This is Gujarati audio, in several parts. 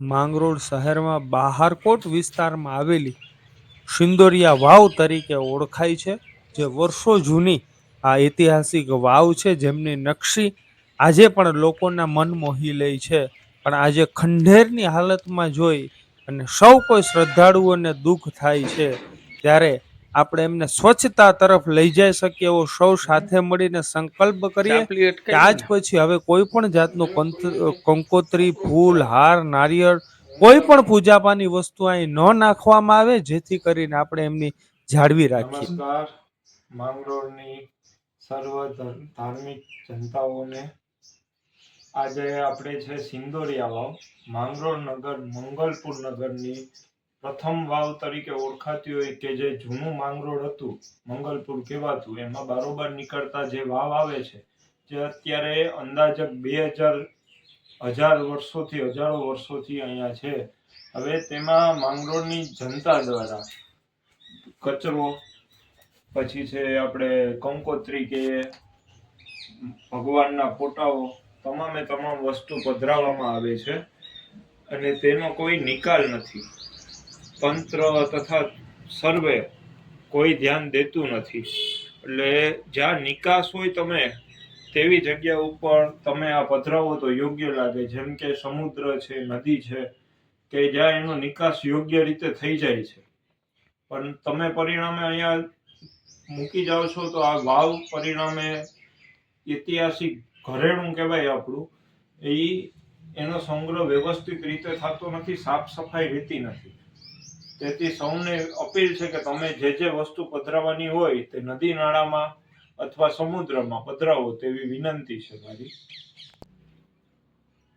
માંગરોળ શહેરમાં બહારકોટ વિસ્તારમાં આવેલી સિંદોરિયા વાવ તરીકે ઓળખાય છે, જે વર્ષો જૂની આ ઐતિહાસિક વાવ છે, જેમની નકશી આજે પણ લોકોના મન મોહી લે છે. પણ આજે ખંડેરની હાલતમાં જોઈ અને સૌ કોઈ શ્રદ્ધાળુઓને દુઃખ થાય છે, ત્યારે આપણે એમને સ્વચ્છતા તરફ લઈ જઈ શકીએ એવો સૌ સાથે મળીને સંકલ્પ કરીએ ચાપલી કે અટકાઈ આજ ને પછી હવે કોઈ પણ જાતનું કંકોત્રી, ફૂલ, હાર, નારિયેળ કોઈ પણ પૂજાપાની વસ્તુ અહીં ન નાખવામાં આવે, જેથી કરીને આપણે એમની જાળવી રાખીએ. નમસ્કાર. માંગરોળની સર્વ ધાર્મિક જનતાઓને આજે આપણે છે સિંદોરિયા વાવ, માંગરોળ નગર, મંગલપુર નગરની પ્રથમ વાવ તરીકે ઓળખાતી હોય કે જે જૂનું માંગરોળ હતું, મંગલપુર કહેવાતું, એમાં બારોબાર નીકળતા જે વાવ આવે છે, જે અત્યારે અંદાજક 2000 વર્ષોથી, હજારો વર્ષોથી અહીંયા છે. હવે તેમાં માંગરોળની જનતા દ્વારા કચરો, પછી છે આપણે કંકોત્રી કે ભગવાનના ફોટાઓ, તમામે તમામ વસ્તુ પધરાવવામાં આવે છે અને તેનો કોઈ નિકાલ નથી. તંત્ર તથા સર્વે કોઈ ધ્યાન દેતું નથી. એટલે જ્યાં નિકાસ હોય તમે તેવી જગ્યા ઉપર તમે આ પધરાવો તો યોગ્ય લાગે, જેમ કે સમુદ્ર છે, નદી છે, કે જ્યાં એનો નિકાસ યોગ્ય રીતે થઈ જાય છે. પણ તમે પરિણામે અહીંયા મૂકી જાઓ છો તો આ વાવ પરિણામે ઐતિહાસિક ઘરેણું કહેવાય આપણું, એનો સંગ્રહ વ્યવસ્થિત રીતે થતો નથી, સાફ સફાઈ રહેતી નથી. તેથી સૌને અપીલ છે કે તમે જે વસ્તુ પધરાવવાની હોય તે નદી નાળામાં અથવા સમુદ્રમાં પધરાવો તેવી વિનંતી છે મારી.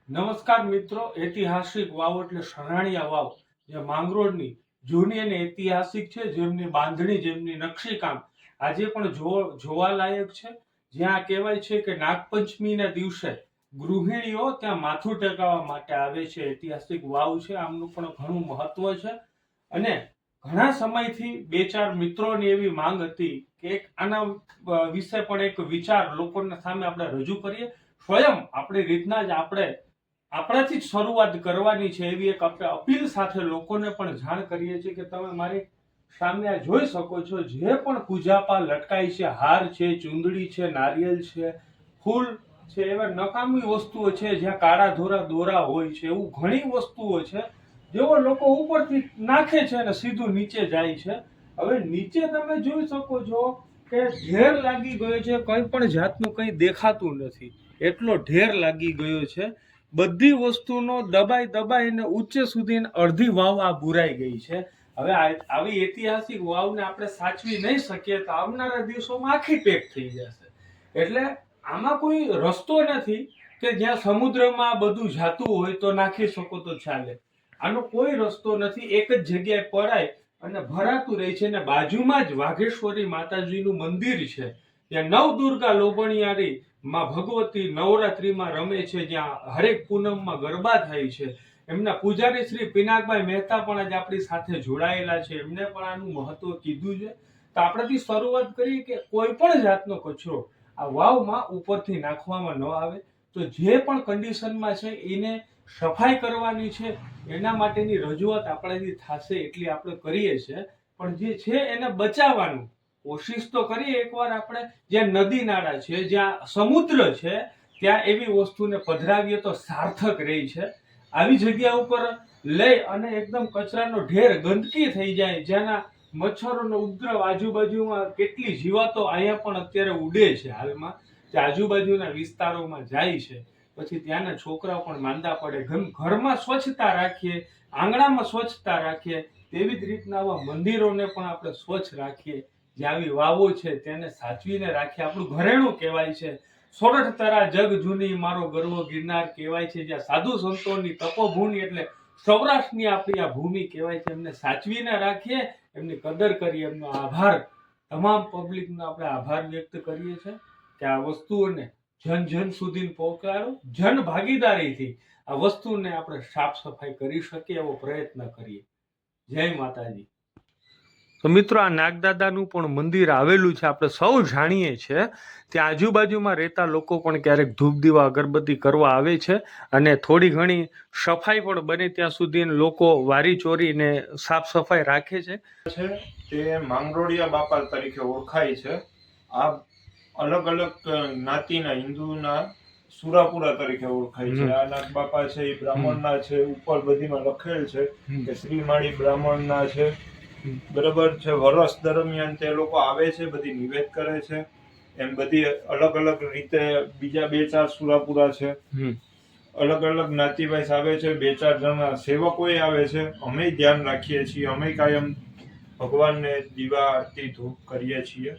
નમસ્કાર મિત્રો, ઐતિહાસિક વાવ એટલે શરણાણિયા વાવ, જે માંગરોળની જૂની અને ઐતિહાસિક છે, જેમની બાંધણી, જેમની નકશીકામ આજે પણ જોવાલાયક છે. જ્યાં કહેવાય છે કે નાગપંચમીના દિવસે ગૃહિણીઓ ત્યાં માથું ટેકવવા માટે આવે છે. ઐતિહાસિક વાવ છે, આમનું પણ ઘણું મહત્વ છે. અને ઘણા સમયથી બે ચાર મિત્રોની એવી માંગ હતી કે આના વિશે પણ એક વિચાર લોકોના સામે આપણે રજૂ કરીએ. સ્વયં આપણી રીતના જ આપણે આપણાથી જ શરૂઆત કરવાની છે, એવી એક આપણે અપીલ સાથે લોકોને પણ જાણ કરીએ છીએ કે તમે મારી સામે આ જોઈ શકો છો, જે પણ પૂજાપા લટકાય છે, હાર છે, ચુંદડી છે, નારિયેલ છે, ફૂલ છે, એવા નકામી વસ્તુઓ છે, જ્યાં કાળા ધોરા દોરા હોય છે, એવું ઘણી વસ્તુઓ છે જેવો લોકો ઉપરથી નાખે છે અને સીધું નીચે જાય છે. હવે નીચે તમે જોઈ શકો છો કે ઢેર લાગી ગયો છે, કઈ પણ જાતનું કઈ દેખાતું નથી, એટલો ઢેર લાગી ગયો છે. બધી વસ્તુનો દબાઈને ઉચ્ચ સુધી અડધી વાવ આ બુરાઈ ગઈ છે. હવે આવી ઐતિહાસિક વાવને આપણે સાચવી નહીં શકીએ તો આવનારા દિવસોમાં આખી પેક થઈ જશે. એટલે આમાં કોઈ રસ્તો નથી કે જ્યાં સમુદ્રમાં બધું જાતું હોય તો નાખી શકો તો ચાલે. આનો કોઈ રસ્તો નથી. એક જ જગ્યાએ પડાય અને ભરાતું રહે છે. અને બાજુમાં જ વાઘેશ્વરી માતાજીનું મંદિર છે, ત્યાં નવદુર્ગા લોબણિયારી માં ભગવતી નવરાત્રીમાં રમે છે, જ્યાં હરેક પૂનમમાં ગરબા થાય છે. એમના પૂજારી શ્રી પિનાકભાઈ મહેતા પણ આજે આપણી સાથે જોડાયેલા છે, એમને પણ આનું મહત્વ કીધું છે. તો આપણેથી શરૂઆત કરીએ કે કોઈ પણ જાતનો કચરો આ વાવમાં ઉપરથી નાખવામાં ન આવે. તો જે પણ કન્ડિશનમાં છે એને સફાઈ કરવાની છે, એના માટેની રજૂઆત આપણાથી થશે એટલી આપણે કરીએ છીએ. પણ જે છે એને બચાવવાનું કોશિશ તો કરીએ. એકવાર આપણે જ્યાં નદી નાળા છે, જ્યાં સમુદ્ર છે, ત્યાં એવી વસ્તુને પધરાવીએ તો સાર્થક રહી છે. આવી જગ્યા ઉપર લઈ અને એકદમ કચરાનો ઢેર, ગંદકી થઈ જાય, જેના મચ્છરોનો ઉપદ્રવ, આજુબાજુમાં કેટલી જીવાતો અહીંયા પણ અત્યારે ઉડે છે હાલમાં, જે આજુબાજુના વિસ્તારોમાં જાય છે, પછી ત્યાંના છોકરાઓ પણ માંદા પડે. ઘરમાં સ્વચ્છતા રાખીએ, આંગણામાં સ્વચ્છતા રાખીએ, તેવી જ રીતના આવા મંદિરોને પણ આપણે સ્વચ્છ રાખીએ. જે આવી વાવો છે તેને સાચવીને રાખીએ. આપણું ઘરેણું કહેવાય છે. સોરઠ તરા જગ જૂની મારો ગર્વ ગિરનાર કહેવાય છે, જ્યાં સાધુ સંતોની તપોભૂમિ, એટલે સૌરાષ્ટ્રની આપણી આ ભૂમિ કહેવાય છે. એમને સાચવીને રાખીએ, એમની કદર કરીએ, એમનો આભાર, તમામ પબ્લિકનો આપણે આભાર વ્યક્ત કરીએ છીએ કે આ વસ્તુઓને જન જન સુધી પહોંચાડો. જન ભાગીદારીથી આ વસ્તુને આપણે સાફ સફાઈ કરી શકીએ એવો પ્રયત્ન કરીએ. જય માતાજી. તો મિત્રો આ નાગદાદાનું પણ મંદિર આવેલું છે, આપણે સૌ જાણીએ છીએ. ત્યાં આજુબાજુમાં રહેતા લોકો પણ ક્યારેક ધૂપ દીવા અગરબત્તી કરવા આવે છે અને થોડી ઘણી સફાઈ પણ બને ત્યાં સુધી લોકો વારી ચોરીને સાફ સફાઈ રાખે છે. તે માંગરોળિયા બાપા તરીકે ઓળખાય છે. આ અલગ અલગ જ્ઞાતિના હિન્દુના સુરાપુરા તરીકે ઓળખાય છે. આ નાગ બાપા છે એ બ્રાહ્મણના છે, ઉપર બધીમાં લખેલ છે કે શ્રીમાળી બ્રાહ્મણના છે. બરાબર છે. વરસ દરમિયાન તે લોકો આવે છે, બધી નિવેદ કરે છે. એમ બધી અલગ અલગ રીતે બીજા 2-4 સુરાપુરા છે. અલગ અલગ જ્ઞાતિવાઇઝ આવે છે. 2-4 જણા સેવકોય આવે છે. અમે ધ્યાન રાખીએ છીએ. અમે કાયમ ભગવાનને દીવા આરતી ધૂપ કરીએ છીએ.